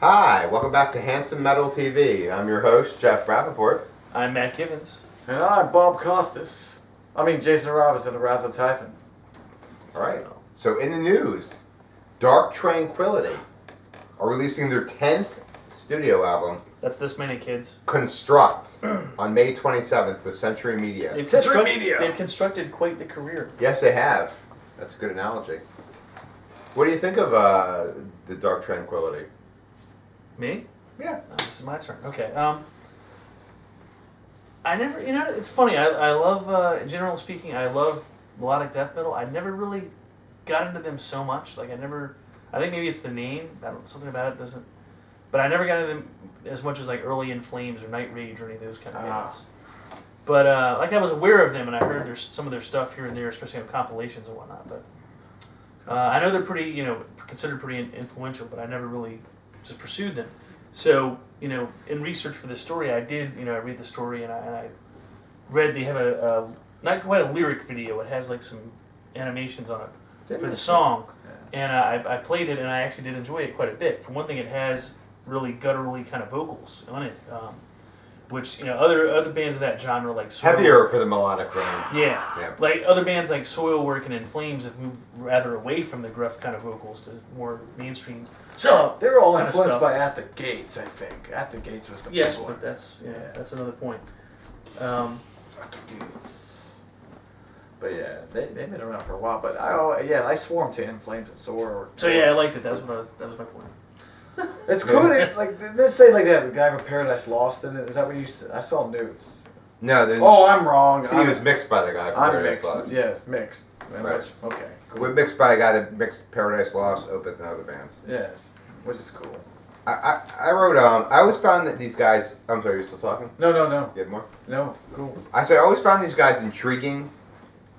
Hi, welcome back to Handsome Metal TV. I'm your host, Jeff Rappaport. I'm Matt Givens. And I'm Bob Costas. Jason Robinson of Wrath of Typhon. Alright, so in the news, Dark Tranquillity are releasing their 10th studio album, That's this many kids. Construct, on May 27th with Century Media. They've constructed quite the career. Yes, they have. That's a good analogy. What do you think of the Dark Tranquillity? Me? Yeah. Oh, this is my turn. Okay. I never, it's funny. I love, generally speaking, I love melodic death metal. I never really got into them so much. Like, I think maybe it's the name. Something about it doesn't. But I never got into them as much as, like, early In Flames or Night Rage or any of those kind of bands. But, I was aware of them, and I heard some of their stuff here and there, especially on compilations and whatnot. But I know they're pretty, considered pretty influential, but I never really just pursued them. So, in research for this story, I did, I read the story and I read they have a not quite a lyric video. It has like some animations on it for the song, and I played it and I actually did enjoy it quite a bit. For one thing, it has really gutturally kind of vocals on it, which other bands of that genre like Heavier for the melodic range. Yeah, like other bands like Soilwork and In Flames have moved rather away from the gruff kind of vocals to more mainstream. So they're all influenced by At the Gates, I think. At the Gates was the yes, one. but that's another point. At the Gates. But yeah, they've been around for a while. But I swarm to In Flames and Soilwork. So yeah, I liked it. That was my point. It's cool. Let's say like that. The guy from Paradise Lost in it. Is that what you said? I saw nudes. No, I'm wrong. So he was mixed by the guy from Paradise Lost. Yes, mixed. Right. Okay. Cool. We're mixed by a guy that mixed Paradise Lost, Opeth, and other bands. Yes, which is cool. I wrote, I always found that these guys, I'm sorry, you're still talking? No. You have more? No, cool. I said I always found these guys intriguing,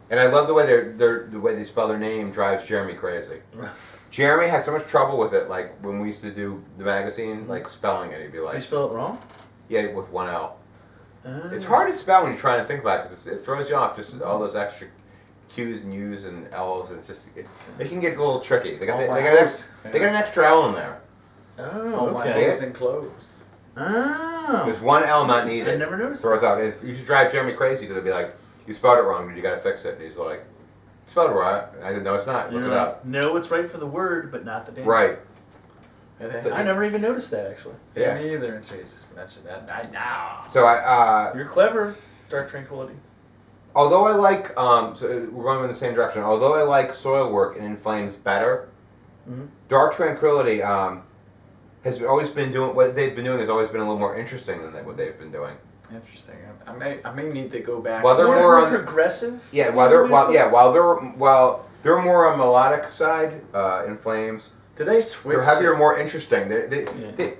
and I love the way the way they spell their name drives Jeremy crazy. Jeremy had so much trouble with it, like when we used to do the magazine, like spelling it, he'd be like... Did you spell it wrong? Yeah, with one L. It's hard to spell when you're trying to think about it, because it throws you off, just all those extra Q's and U's and L's, and it can get a little tricky. They got an extra L in there. Oh, my okay. hose and clothes. Oh. There's one L not needed. I never noticed throws out. It used to drive Jeremy crazy because it'd be like, you spelled it wrong, dude, you gotta fix it. And he's like, spelled it right. I didn't know it's not. Look it up. No, it's right for the word, but not the band. Right. I never even noticed that, actually. Yeah, me either. And so you just mentioned that. Now. So You're clever, Dark Tranquillity. although I like, so we're going in the same direction. Although I like Soilwork and In Flames better, Dark Tranquillity has always been doing what they've been doing has always been a little more interesting than what they've been doing. Interesting. I may need to go back. Well, they're more on progressive. Yeah, while they're more on melodic side, In Flames. Do they switch? They're heavier, more interesting. They,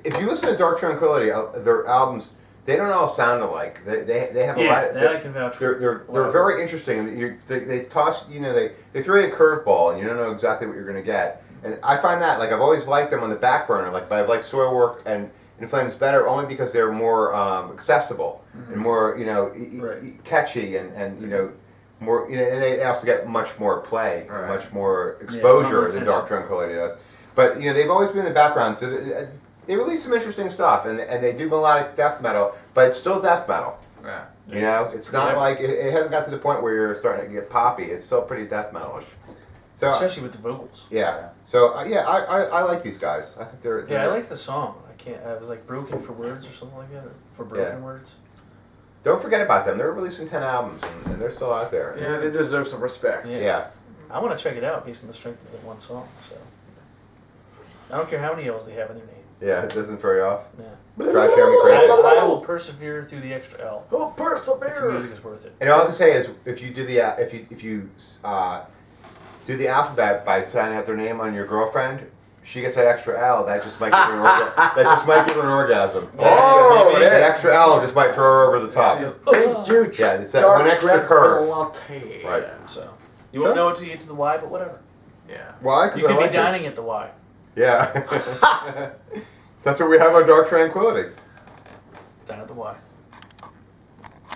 if you listen to Dark Tranquillity, their albums, they don't all sound alike. They have a lot. I can vouch for. They're very interesting. They toss, they throw you a curveball, and you don't know exactly what you're going to get. And I find that, like, I've always liked them on the back burner, but I've liked Soilwork and In Flames better only because they're more accessible and more, catchy and more, and they also get much more play, much more exposure than Dark Tranquillity does. But they've always been in the background, so they release some interesting stuff, and they do melodic death metal, but it's still death metal. Yeah. It's not like it hasn't got to the point where you're starting to get poppy. It's still pretty death metalish. So, especially with the vocals. Yeah. So I like these guys. I think they're I liked the song. I was like Broken for Words or something like that, or For Broken Words. Don't forget about them. They're releasing 10 albums, and they're still out there. Yeah, they deserve some respect. Yeah. I want to check it out based on the strength of that one song. So I don't care how many L's they have in their name. Yeah, it doesn't throw you off. Yeah. Drives Jeremy crazy. I will persevere through the extra L. Oh, persevere! If the music is worth it. And all I can say is, if you do the alphabet by signing out their name on your girlfriend, she gets that extra L. That just might give her an orgasm. That extra L just might throw her over the top. Yeah, it's that one extra curve. Latte. Right. So you won't know until you get to the Y, but whatever. Yeah. Why? You could be dining at the Y. Yeah. So that's what we have on Dark Tranquillity. Down at the Y.